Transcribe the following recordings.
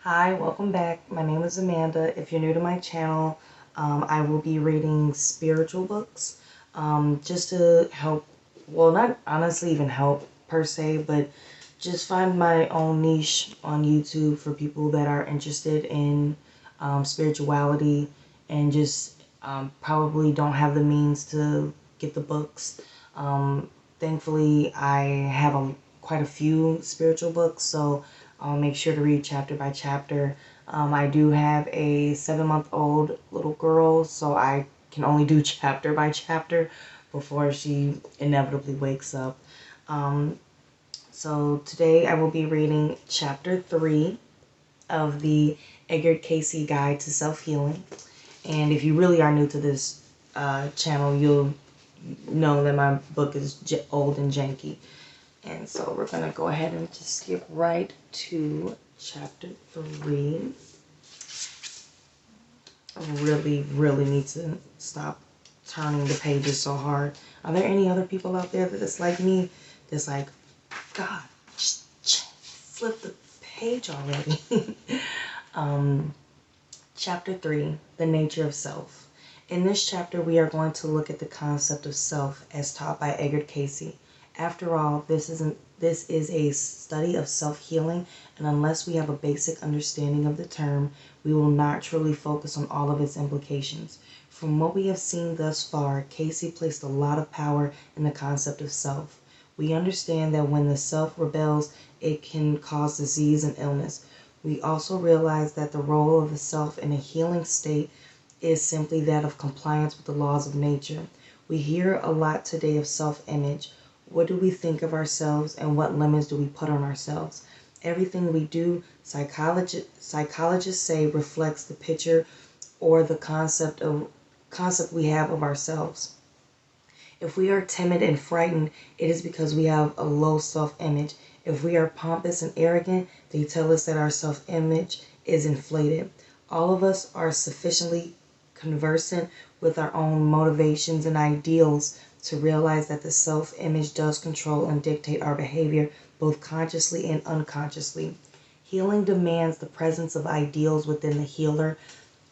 Hi, welcome back. My name is Amanda. If you're new to my channel, I will be reading spiritual books just to help, well, not honestly even help per se, but just find my own niche on YouTube for people that are interested in spirituality and just probably don't have the means to get the books. Thankfully, I have quite a few spiritual books, so I'll make sure to read chapter by chapter. I do have a 7-month-old little girl, so I can only do chapter by chapter before she inevitably wakes up. Um, so today I will be reading chapter 3 of the Edgar Cayce Guide to Self-Healing. And if you really are new to this channel, you'll know that my book is old and janky. And so we're going to go ahead and just skip right to chapter 3. I really need to stop turning the pages so hard. Are there any other people out there that's like me? That's like, God, flip the page already. um, Chapter 3, The Nature of Self. In this chapter, we are going to look at the concept of self as taught by Edgar Cayce. After all, this is a study of self-healing, and unless we have a basic understanding of the term, we will not truly focus on all of its implications. From what we have seen thus far, Cayce placed a lot of power in the concept of self. We understand that when the self rebels, it can cause disease and illness. We also realize that the role of the self in a healing state is simply that of compliance with the laws of nature. We hear a lot today of self-image. What do we think of ourselves, and what limits do we put on ourselves? Everything we do, psychologists say, reflects the picture or the concept we have of ourselves. If we are timid and frightened, it is because we have a low self-image. If we are pompous and arrogant, they tell us that our self-image is inflated. All of us are sufficiently conversant with our own motivations and ideals to realize that the self-image does control and dictate our behavior, both consciously and unconsciously. Healing demands the presence of ideals within the healer.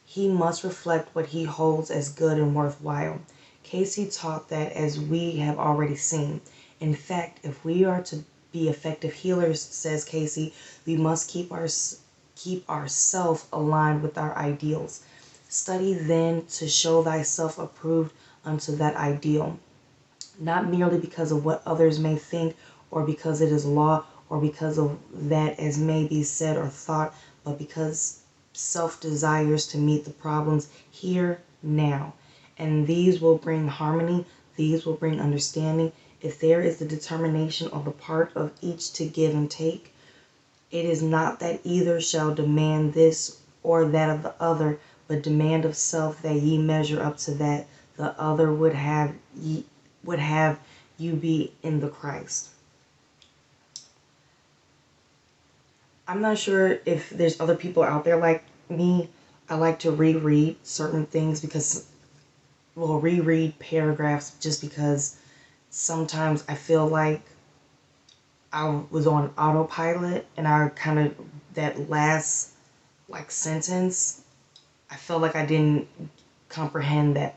He must reflect what he holds as good and worthwhile. Cayce taught that, as we have already seen. In fact, if we are to be effective healers, says Cayce, we must keep ourselves aligned with our ideals. Study then to show thyself approved unto that ideal, not merely because of what others may think, or because it is law, or because of that as may be said or thought, but because self desires to meet the problems here, now. And these will bring harmony, these will bring understanding. If there is the determination on the part of each to give and take, it is not that either shall demand this or that of the other, but demand of self that ye measure up to that the other would have you be in the Christ. I'm not sure if there's other people out there like me. I like to reread certain things reread paragraphs just because sometimes I feel like I was on autopilot and that last sentence, I felt like I didn't comprehend that.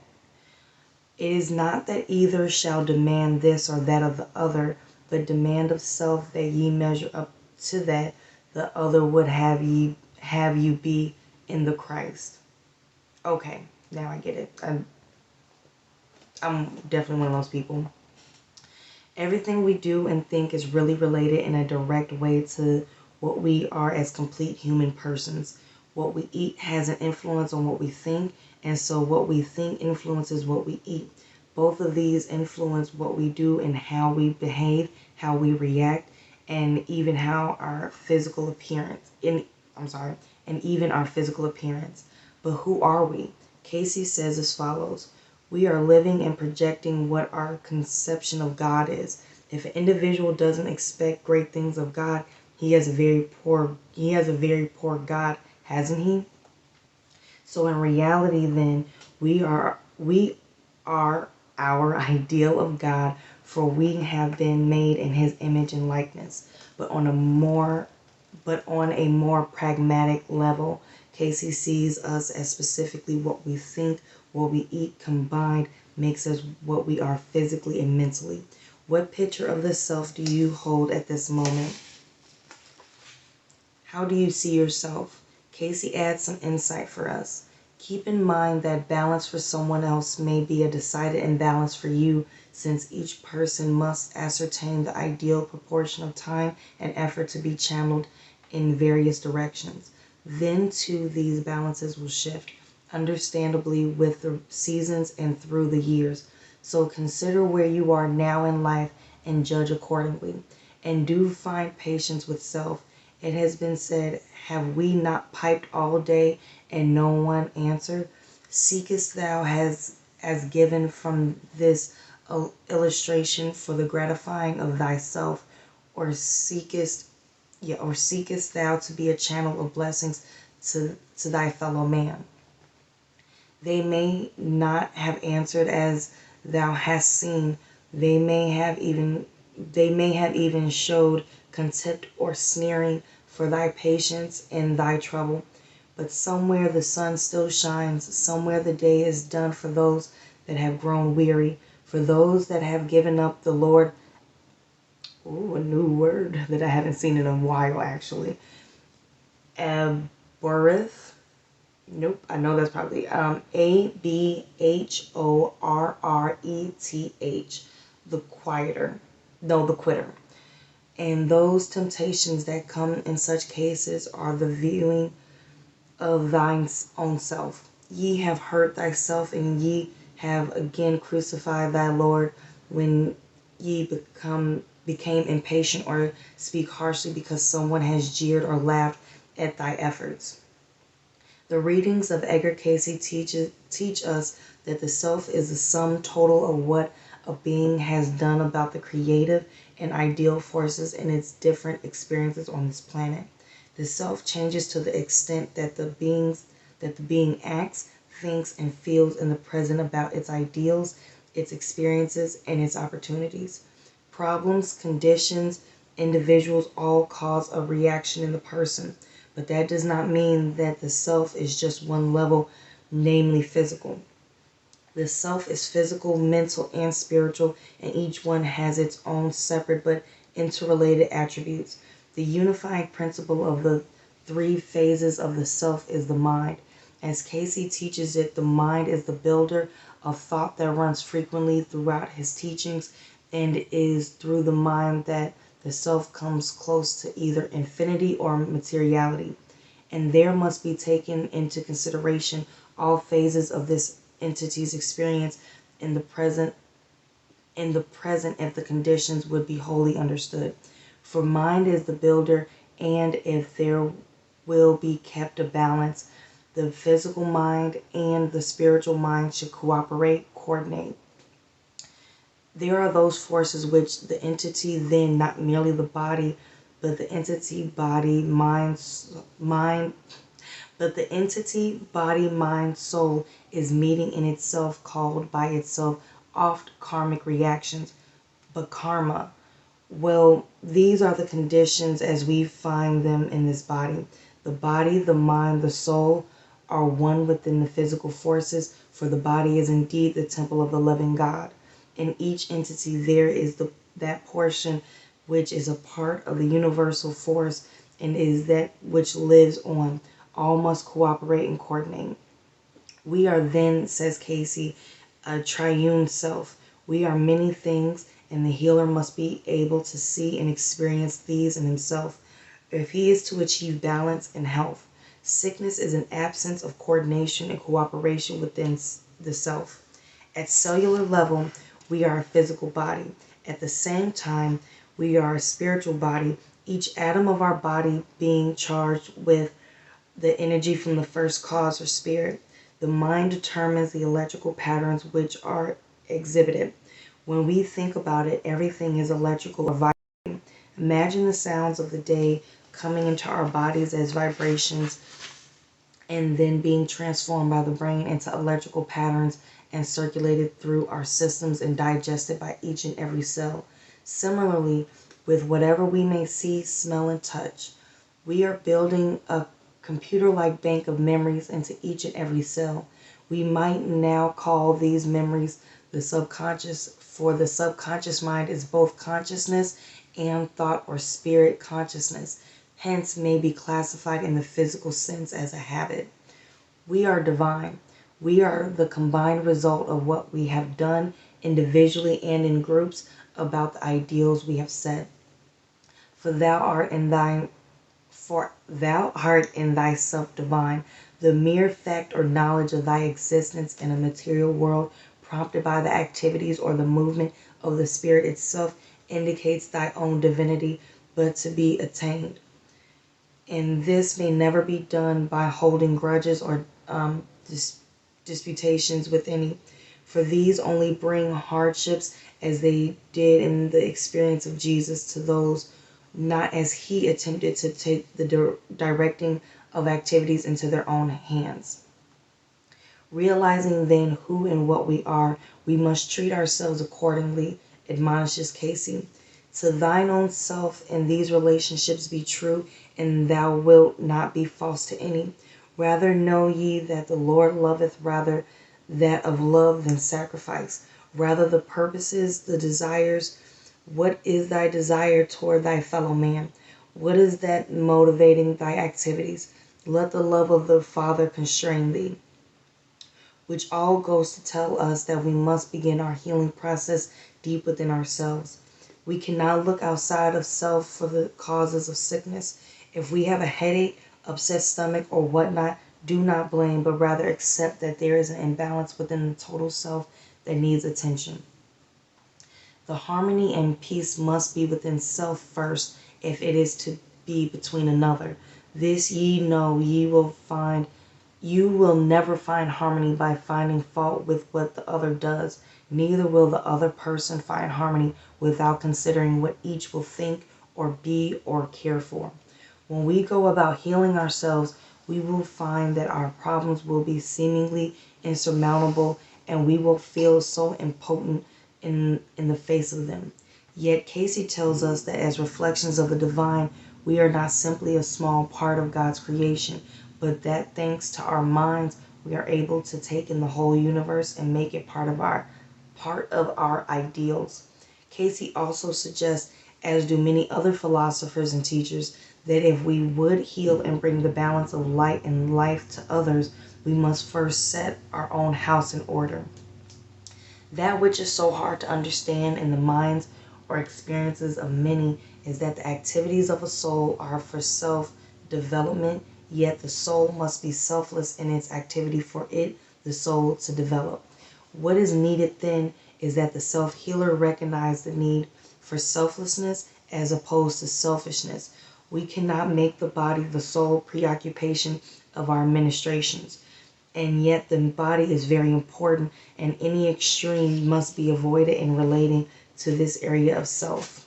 It is not that either shall demand this or that of the other, but demand of self that ye measure up to that the other would have you be in the Christ. Okay, now I get it. I'm definitely one of those people. Everything we do and think is really related in a direct way to what we are as complete human persons. What we eat has an influence on what we think, and so what we think influences what we eat. Both of these influence what we do and how we behave, how we react, and even how our physical appearance. And even our physical appearance. But who are we? Cayce says as follows: we are living and projecting what our conception of God is. If an individual doesn't expect great things of God, he has a very poor God, hasn't he? So in reality then, we are our ideal of God, for we have been made in his image and likeness. But on a more but on a more pragmatic level. Cayce sees us as specifically what we think, what we eat combined makes us what we are physically and mentally. What picture of the self do you hold at this moment? How do you see yourself? Cayce adds some insight for us. Keep in mind that balance for someone else may be a decided imbalance for you, since each person must ascertain the ideal proportion of time and effort to be channeled in various directions. Then, too, these balances will shift, understandably, with the seasons and through the years. So consider where you are now in life and judge accordingly. And do find patience with self. It has been said, have we not piped all day and no one answered? Seekest thou as given from this illustration for the gratifying of thyself, or seekest thou to be a channel of blessings to thy fellow man? They may not have answered as thou hast seen. They may have even showed contempt or sneering for thy patience and thy trouble. But somewhere the sun still shines, somewhere the day is done for those that have grown weary, for those that have given up the Lord. Ooh, a new word that I haven't seen in a while, actually. Abhorreth. Nope, I know that's probably Abhorreth. The quieter. No, the quitter. And those temptations that come in such cases are the viewing of thine own self. Ye have hurt thyself, and ye have again crucified thy Lord, when ye became impatient or speak harshly because someone has jeered or laughed at thy efforts. The readings of Edgar Cayce teach us that the self is the sum total of what a being has done about the creative and ideal forces in its different experiences on this planet. The self changes to the extent that the being acts, thinks, and feels in the present about its ideals, its experiences, and its opportunities. Problems, conditions, individuals all cause a reaction in the person, but that does not mean that the self is just one level, namely physical. The self is physical, mental, and spiritual, and each one has its own separate but interrelated attributes. The unifying principle of the three phases of the self is the mind. As Cayce teaches it, the mind is the builder of thought that runs frequently throughout his teachings, and it is through the mind that the self comes close to either infinity or materiality. And there must be taken into consideration all phases of this entity's experience in the present if the conditions would be wholly understood. For mind is the builder, and if there will be kept a balance, the physical mind and the spiritual mind should coordinate. There are those forces which the entity then, not merely the body, but the entity, body, mind, soul is meeting in itself, called by itself oft karmic reactions, but karma. Well, these are the conditions as we find them in this body. The body, the mind, the soul are one within the physical forces, for the body is indeed the temple of the living God. In each entity there is that portion which is a part of the universal force and is that which lives on. All must cooperate and coordinate. We are then, says Cayce, a triune self. We are many things, and the healer must be able to see and experience these in himself if he is to achieve balance and health. Sickness is an absence of coordination and cooperation within the self. At cellular level, we are a physical body. At the same time, we are a spiritual body, each atom of our body being charged with the energy from the first cause or spirit. The mind determines the electrical patterns which are exhibited. When we think about it, everything is electrical or vibrating. Imagine the sounds of the day coming into our bodies as vibrations and then being transformed by the brain into electrical patterns and circulated through our systems and digested by each and every cell. Similarly, with whatever we may see, smell, and touch, We are building a computer-like bank of memories into each and every cell. We might now call these memories the subconscious, for the subconscious mind is both consciousness and thought or spirit consciousness, hence may be classified in the physical sense as a habit. We are divine. We are the combined result of what we have done individually and in groups about the ideals we have set. For thou art in thy For thou art in thyself divine. The mere fact or knowledge of thy existence in a material world, prompted by the activities or the movement of the spirit itself, indicates thy own divinity, but to be attained. And this may never be done by holding grudges or disputations with any, for these only bring hardships, as they did in the experience of Jesus, to those, not as he attempted to take the directing of activities into their own hands. Realizing then who and what we are, we must treat ourselves accordingly, admonishes Cayce. To thine own self in these relationships be true, and thou wilt not be false to any. Rather know ye that the Lord loveth rather that of love than sacrifice. Rather the purposes, the desires. What is thy desire toward thy fellow man? What is that motivating thy activities? Let the love of the Father constrain thee. Which all goes to tell us that we must begin our healing process deep within ourselves. We cannot look outside of self for the causes of sickness. If we have a headache, upset stomach, or whatnot, do not blame, but rather accept that there is an imbalance within the total self that needs attention. The harmony and peace must be within self first, if it is to be between another. This ye know, you will never find harmony by finding fault with what the other does. Neither will the other person find harmony without considering what each will think or be or care for. When we go about healing ourselves, we will find that our problems will be seemingly insurmountable, and we will feel so impotent in the face of them. Yet Cayce tells us that as reflections of the divine, we are not simply a small part of God's creation, but that thanks to our minds, we are able to take in the whole universe and make it part of our ideals. Cayce also suggests, as do many other philosophers and teachers, that if we would heal and bring the balance of light and life to others, we must first set our own house in order. That which is so hard to understand in the minds or experiences of many is that the activities of a soul are for self-development, yet the soul must be selfless in its activity for it, the soul, to develop. What is needed then is that the self-healer recognize the need for selflessness as opposed to selfishness. We cannot make the body the sole preoccupation of our ministrations. And yet the body is very important, and any extreme must be avoided in relating to this area of self.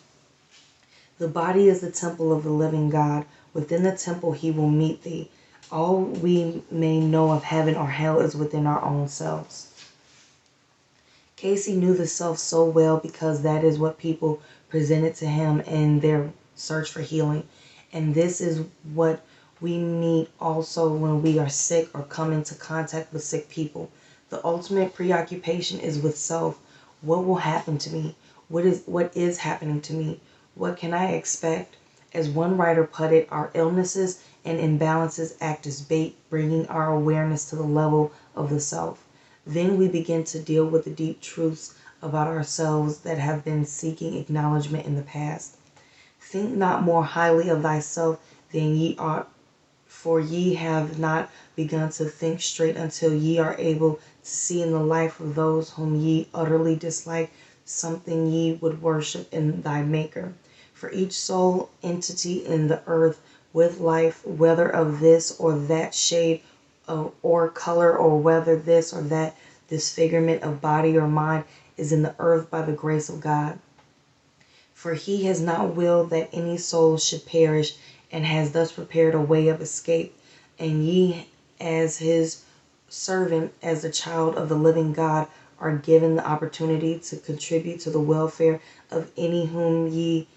The body is the temple of the living God. Within the temple he will meet thee. All we may know of heaven or hell is within our own selves. Cayce knew the self so well because that is what people presented to him in their search for healing. And this is what we meet also when we are sick or come into contact with sick people. The ultimate preoccupation is with self. What will happen to me? What is happening to me? What can I expect? As one writer put it, our illnesses and imbalances act as bait, bringing our awareness to the level of the self. Then we begin to deal with the deep truths about ourselves that have been seeking acknowledgement in the past. Think not more highly of thyself than ye ought, for ye have not begun to think straight until ye are able to see in the life of those whom ye utterly dislike something ye would worship in thy Maker. For each soul entity in the earth with life, whether of this or that shade or color, or whether this or that disfigurement of body or mind, is in the earth by the grace of God. For he has not willed that any soul should perish, and has thus prepared a way of escape. And ye, as his servant, as the child of the living God, are given the opportunity to contribute to the welfare of any whom ye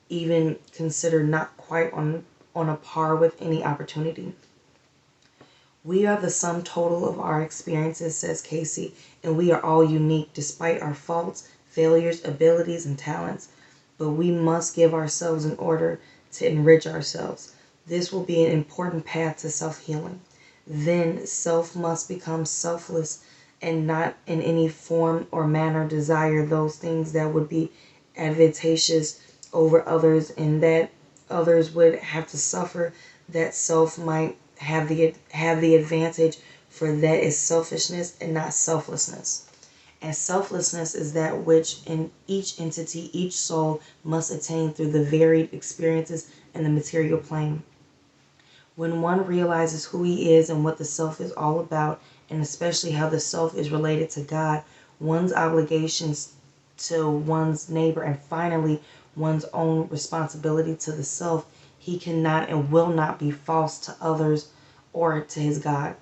even consider not quite on on a par with any opportunity. We are the sum total of our experiences, says Cayce, and we are all unique despite our faults, failures, abilities, and talents. But we must give ourselves in order to enrich ourselves. This will be an important path to self-healing. Then self must become selfless and not in any form or manner desire those things that would be advantageous over others and that others would have to suffer, that self might have the advantage, for that is selfishness and not selflessness. And selflessness is that which in each entity, each soul must attain through the varied experiences in the material plane. When one realizes who he is and what the self is all about, and especially how the self is related to God, one's obligations to one's neighbor, and finally one's own responsibility to the self, he cannot and will not be false to others or to his God.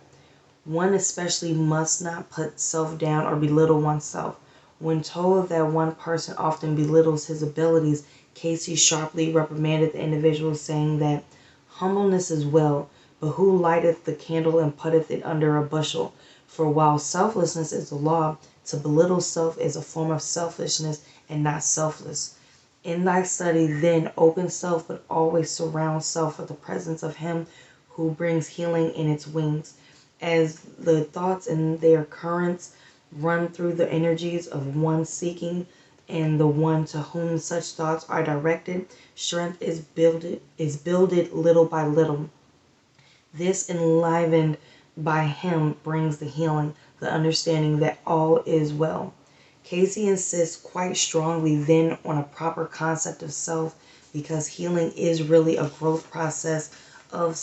One especially must not put self down or belittle oneself. When told that one person often belittles his abilities, Cayce sharply reprimanded the individual, saying that humbleness is well, but who lighteth the candle and putteth it under a bushel? For while selflessness is the law, to belittle self is a form of selfishness and not selfless. In thy study, then, open self, but always surround self with the presence of him who brings healing in its wings. As the thoughts and their currents run through the energies of one seeking and the one to whom such thoughts are directed, strength is builded little by little. This, enlivened by him, brings the healing, the understanding that all is well. Cayce insists quite strongly then on a proper concept of self, because healing is really a growth process of the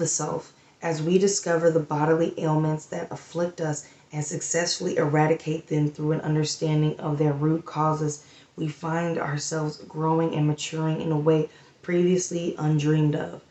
self. As we discover the bodily ailments that afflict us and successfully eradicate them through an understanding of their root causes, we find ourselves growing and maturing in a way previously undreamed of.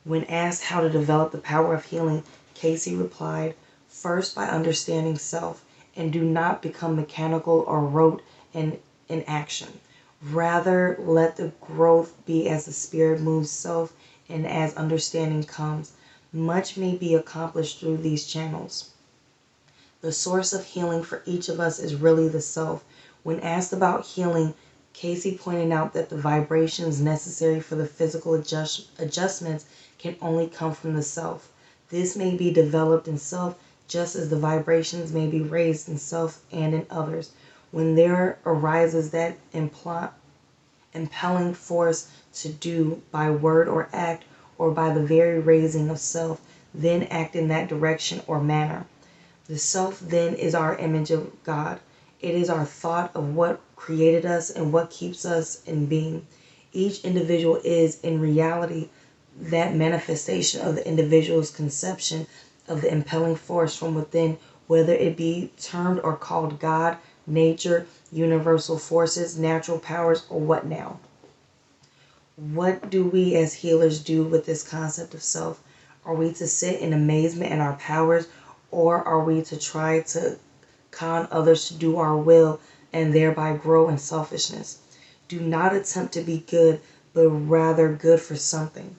When asked how to develop the power of healing, Cayce replied, first by understanding self, and do not become mechanical or rote in action. Rather, let the growth be as the spirit moves self and as understanding comes. Much may be accomplished through these channels. The source of healing for each of us is really the self. When asked about healing, Cayce pointed out that the vibrations necessary for the physical adjustments can only come from the self. This may be developed in self just as the vibrations may be raised in self and in others. When there arises that impelling force to do by word or act, or by the very raising of self, then act in that direction or manner. The self then is our image of God. It is our thought of what created us and what keeps us in being. Each individual is, in reality, that manifestation of the individual's conception of the impelling force from within, whether it be termed or called God, nature, universal forces, natural powers, or what now. What do we as healers do with this concept of self? Are we to sit in amazement at our powers, or are we to try to con others to do our will and thereby grow in selfishness? Do not attempt to be good, but rather good for something.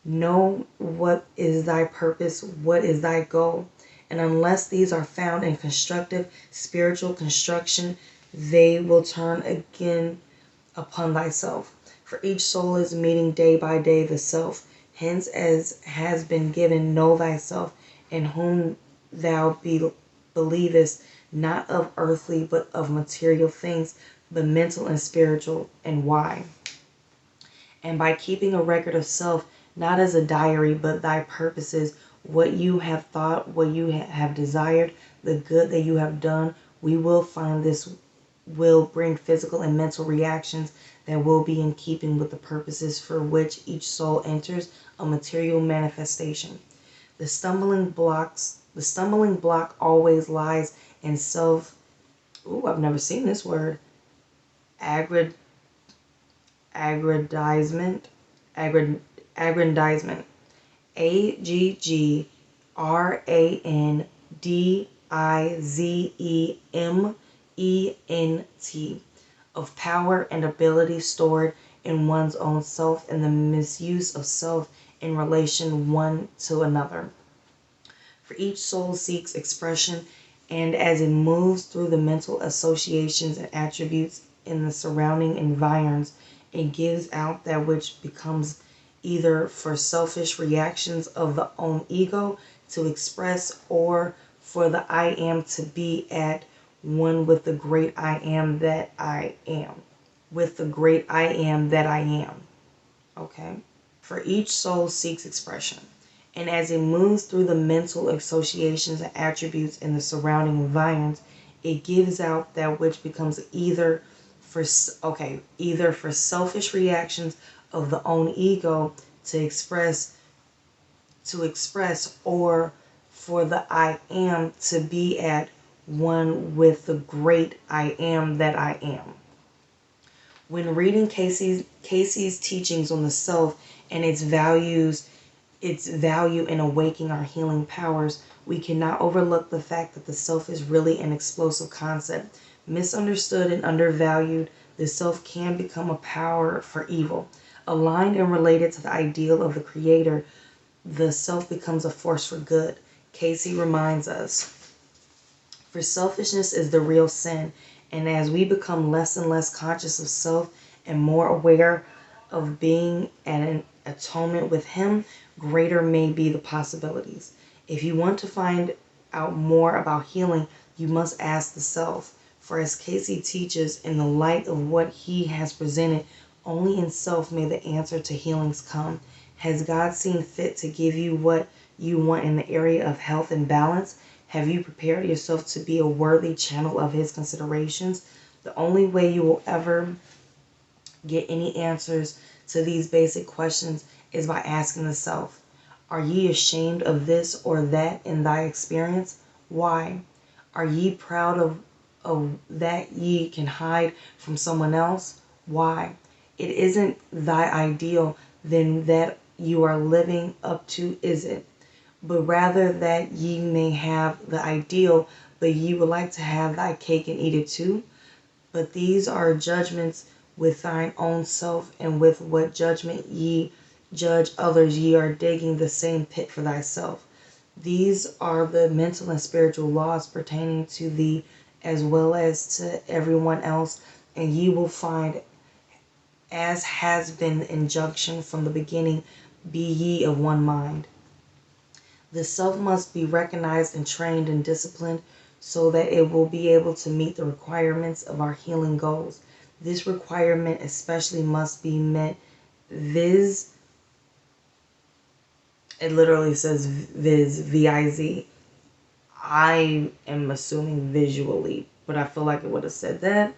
Know what is thy purpose, what is thy goal, and unless these are found in constructive spiritual construction, they will turn again upon thyself. For each soul is meeting day by day the self. Hence, as has been given, know thyself, in whom thou believest, not of earthly but of material things, but mental and spiritual. And why? And by keeping a record of self, not as a diary, but thy purposes, what you have thought, what you have desired, the good that you have done, we will find this will bring physical and mental reactions that will be in keeping with the purposes for which each soul enters a material manifestation. The stumbling block always lies in self. Ooh, I've never seen this word. Aggrandizement. Aggrandizement. Aggrandizement of power and ability stored in one's own self and the misuse of self in relation one to another. For each soul seeks expression, and as it moves through the mental associations and attributes in the surrounding environs, it gives out that which becomes either for selfish reactions of the own ego to express, or for the I am to be at one with the great I am that I am. With the great I am that I am. Okay? For each soul seeks expression, and as it moves through the mental associations and attributes in the surrounding environs, it gives out that which becomes either for selfish reactions of the own ego to express, or for the I am to be at one with the great I am that I am. When reading Cayce's teachings on the self and its value in awakening our healing powers, we cannot overlook the fact that the self is really an explosive concept. Misunderstood and undervalued, the self can become a power for evil. Aligned and related to the ideal of the Creator, the self becomes a force for good. Cayce reminds us, for selfishness is the real sin, and as we become less and less conscious of self and more aware of being at an atonement with Him, greater may be the possibilities. If you want to find out more about healing, you must ask the self. For as Cayce teaches, in the light of what he has presented, only in self may the answer to healings come. Has God seen fit to give you what you want in the area of health and balance? Have you prepared yourself to be a worthy channel of His considerations? The only way you will ever get any answers to these basic questions is by asking the self, are ye ashamed of this or that in thy experience? Why? Are ye proud of that ye can hide from someone else? Why? It isn't thy ideal, then that you are living up to, is it? But rather that ye may have the ideal, but ye would like to have thy cake and eat it too. But these are judgments with thine own self, and with what judgment ye judge others, ye are digging the same pit for thyself. These are the mental and spiritual laws pertaining to thee as well as to everyone else, and ye will find, as has been the injunction from the beginning, be ye of one mind. The self must be recognized and trained and disciplined so that it will be able to meet the requirements of our healing goals. This requirement especially must be met viz. It literally says viz, V-I-Z. I am assuming visually, but I feel like it would have said that.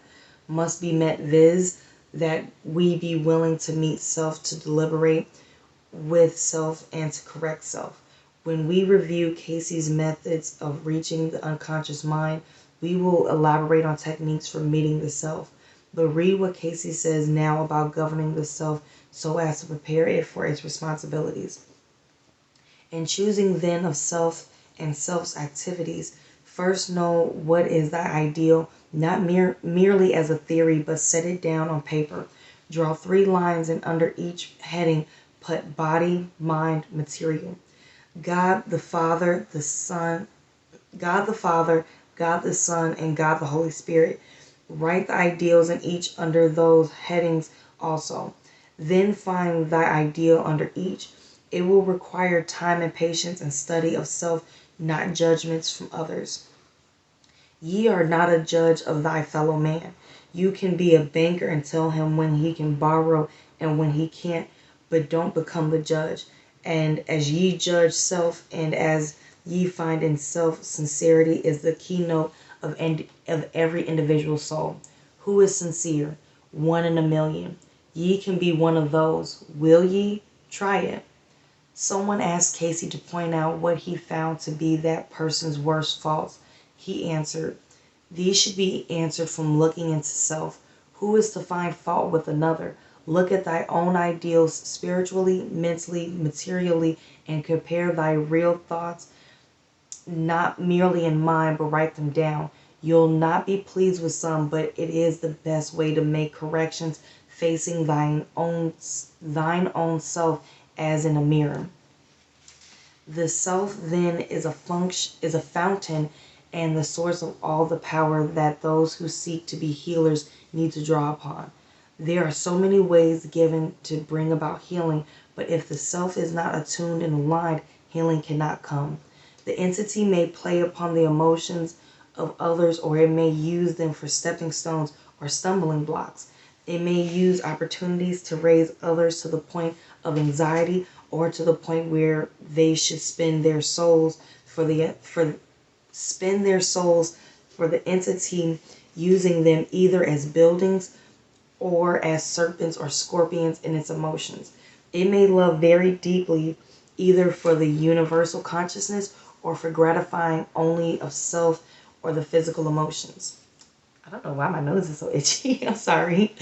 Must be met viz. That we be willing to meet self, to deliberate with self, and to correct self. When we review Cayce's methods of reaching the unconscious mind, we will elaborate on techniques for meeting the self. But read what Cayce says now about governing the self so as to prepare it for its responsibilities. In choosing then of self and self's activities, first know what is thy ideal, not merely as a theory, but set it down on paper. Draw 3 lines, and under each heading put body, mind, material. God the Father, the Son, God the Father, God the Son, and God the Holy Spirit. Write the ideals in each under those headings also. Then find thy ideal under each. It will require time and patience and study of self, not judgments from others. Ye are not a judge of thy fellow man. You can be a banker and tell him when he can borrow and when he can't, but don't become the judge. And as ye judge self, and as ye find in self, sincerity is the keynote of every individual soul. Who is sincere? 1 in a million. Ye can be one of those. Will ye? Try it. Someone asked Cayce to point out what he found to be that person's worst faults. He answered, these should be answered from looking into self. Who is to find fault with another? Look at thy own ideals spiritually, mentally, materially, and compare thy real thoughts, not merely in mind, but write them down. You'll not be pleased with some, but it is the best way to make corrections facing thine own self as in a mirror. The self then is a fountain and the source of all the power that those who seek to be healers need to draw upon. There are so many ways given to bring about healing, but if the self is not attuned and aligned, healing cannot come. The entity may play upon the emotions of others, or it may use them for stepping stones or stumbling blocks. It may use opportunities to raise others to the point of anxiety, or to the point where they should spend their souls for the entity, using them either as buildings or as serpents or scorpions in its emotions. It may love very deeply, either for the universal consciousness or for gratifying only of self or the physical emotions. I don't know why my nose is so itchy. I'm sorry.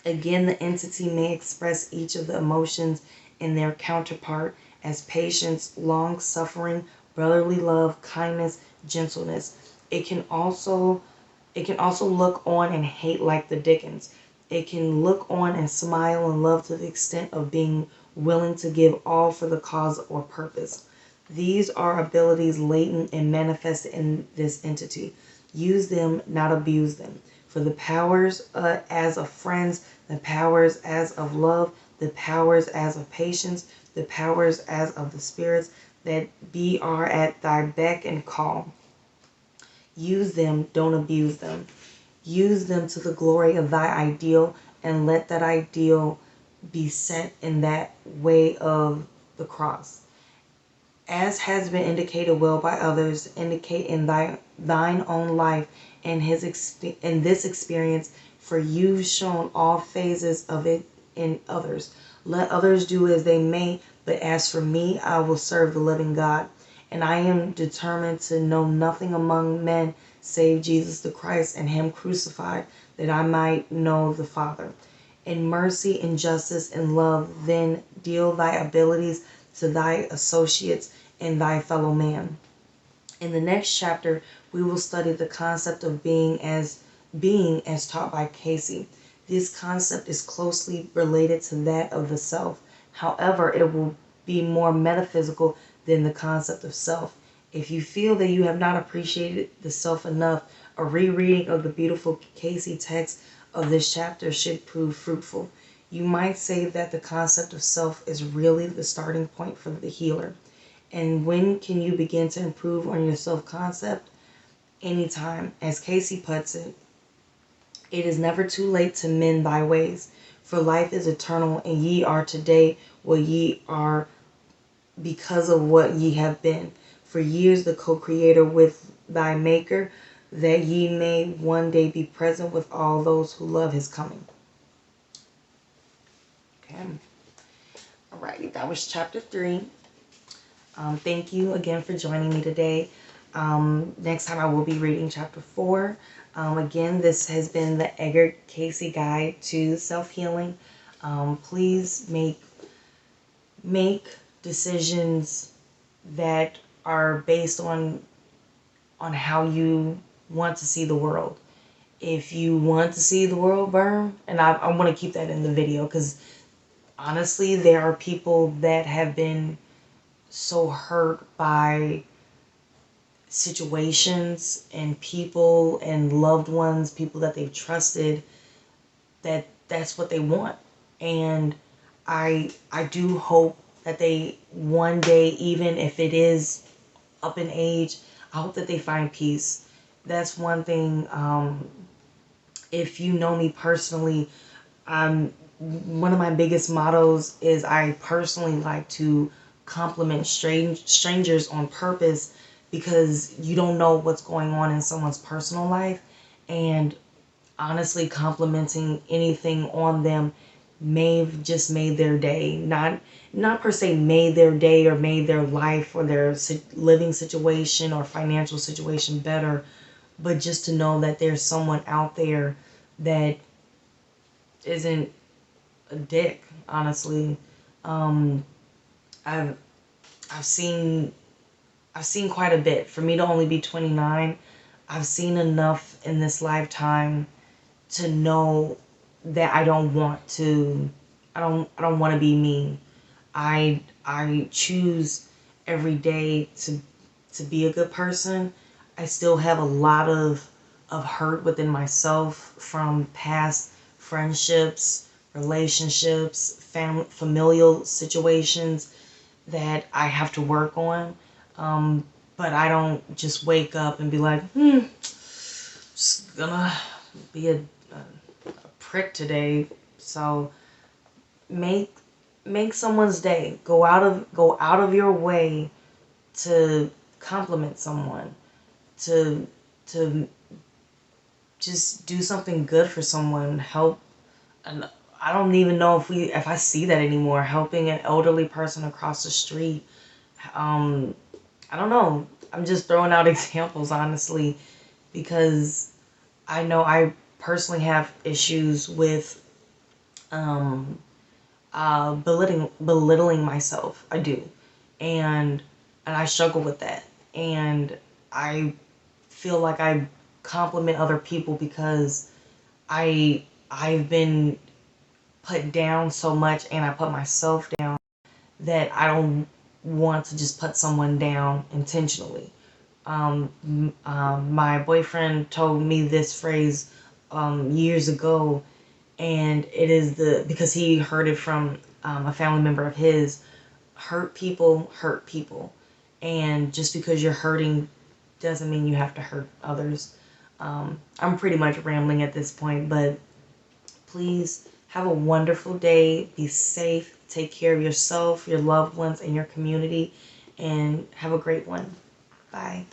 Again, the entity may express each of the emotions in their counterpart as patience, long-suffering, brotherly love, kindness, gentleness. It can also look on and hate like the Dickens. It can look on and smile and love to the extent of being willing to give all for the cause or purpose. These are abilities latent and manifested in this entity. Use them, not abuse them. For the powers as of friends, the powers as of love, the powers as of patience, the powers as of the spirits that be are at thy beck and call. Use them, don't abuse them. Use them to the glory of thy ideal, and let that ideal be set in that way of the cross. As has been indicated well by others, indicate in thine own life and in this experience, for you've shown all phases of it in others. Let others do as they may, but as for me, I will serve the living God. And I am determined to know nothing among men save Jesus the Christ and him crucified, that I might know the Father. In mercy and justice and love, then deal thy abilities to thy associates and thy fellow man. In the next chapter, we will study the concept of being as taught by Cayce. This concept is closely related to that of the self. However, it will be more metaphysical than the concept of self. If you feel that you have not appreciated the self enough, a rereading of the beautiful Cayce text of this chapter should prove fruitful. You might say that the concept of self is really the starting point for the healer. And when can you begin to improve on your self-concept? Anytime. As Cayce puts it, it is never too late to mend thy ways, for life is eternal, and ye are today what ye are because of what ye have been. For years the co-creator with thy maker, that ye may one day be present with all those who love his coming. Okay. Alrighty, that was chapter 3. Thank you again for joining me today. Next time I will be reading chapter 4. Again, this has been the Edgar Cayce Guide to Self-Healing. Please make decisions that are based on how you want to see the world. If you want to see the world burn, and I want to keep that in the video, because honestly, there are people that have been so hurt by situations and people and loved ones, people that they've trusted, that's what they want. And I do hope that they one day, even if it is up in age, I hope that they find peace. That's one thing. If you know me personally, one of my biggest mottos is I personally like to compliment strangers on purpose, because you don't know what's going on in someone's personal life, and honestly, complimenting anything on them may have just made their day. Not per se made their day or made their life or their living situation or financial situation better, but just to know that there's someone out there that isn't a dick, honestly. I've seen quite a bit. For me to only be 29, I've seen enough in this lifetime to know that I don't want to. I don't want to be mean. I choose every day to be a good person. I still have a lot of hurt within myself from past friendships, relationships, familial situations that I have to work on. But I don't just wake up and be like, just gonna be a prick today. So make make someone's day. Go out of your way to compliment someone, to to just do something good for someone. Help. And I don't even know if I see that anymore. Helping an elderly person across the street. Um, I don't know. I'm just throwing out examples, honestly, because I know I personally have issues with um, belittling myself. I do, and I struggle with that. And I feel like I compliment other people because I've been put down so much, and I put myself down, that I don't want to just put someone down intentionally. My boyfriend told me this phrase years ago, and it is because he heard it from a family member of his. Hurt people, and just because you're hurting doesn't mean you have to hurt others. I'm pretty much rambling at this point, but please have a wonderful day. Be safe. Take care of yourself, your loved ones, and your community, and have a great one. Bye.